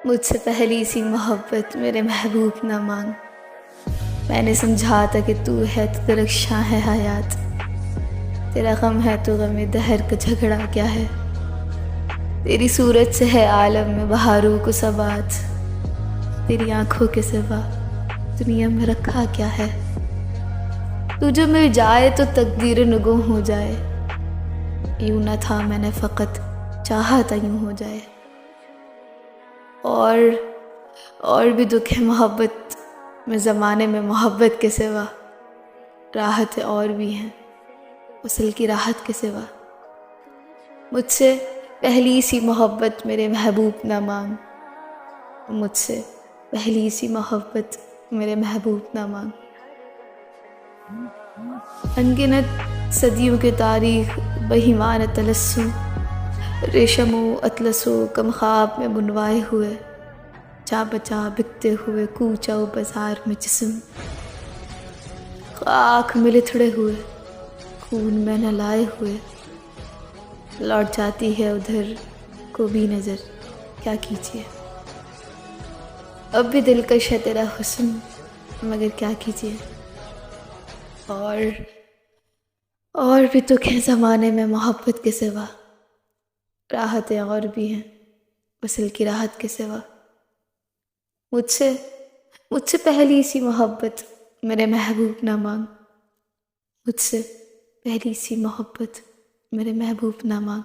مجھ سے پہلی سی محبت میرے محبوب نہ مانگ۔ میں نے سمجھا تھا کہ تو ہے تو درخشاں ہے حیات، تیرا غم ہے تو غم دہر کا جھگڑا کیا ہے، تیری صورت سے ہے عالم میں بہاروں کو ثبات، تیری آنکھوں کے سوا دنیا میں رکھا کیا ہے، تو جو مل جائے تو تقدیر نگوں ہو جائے، یوں نہ تھا میں نے فقط چاہا تھا یوں ہو جائے۔ اور بھی دکھ ہے محبت میں، زمانے میں محبت کے سوا راحت اور بھی ہیں وصل کی راحت کے سوا۔ مجھ سے پہلی سی محبت میرے محبوب نہ مانگ، مجھ سے پہلی سی محبت میرے محبوب نہ مانگ۔ انگنت صدیوں کے تاریخ بہیمان تلسم، ریشم و اطلس و کم خواب میں بنوائے ہوئے، جا بچا بکتے ہوئے کوچہ و بازار میں جسم، خاک میں لتھڑے ہوئے خون میں نہلائے ہوئے، لوٹ جاتی ہے ادھر کو بھی نظر کیا کیجیے۔ اب بھی دلکش ہے تیرا حسن مگر کیا کیجیے۔ اور بھی دکھ ہے زمانے میں محبت کے سوا، راحتیں اور بھی ہیں وصل کی راحت کے سوا۔ مجھ سے پہلی سی محبت میرے محبوب نہ مانگ، مجھ سے پہلی سی محبت میرے محبوب نہ مانگ۔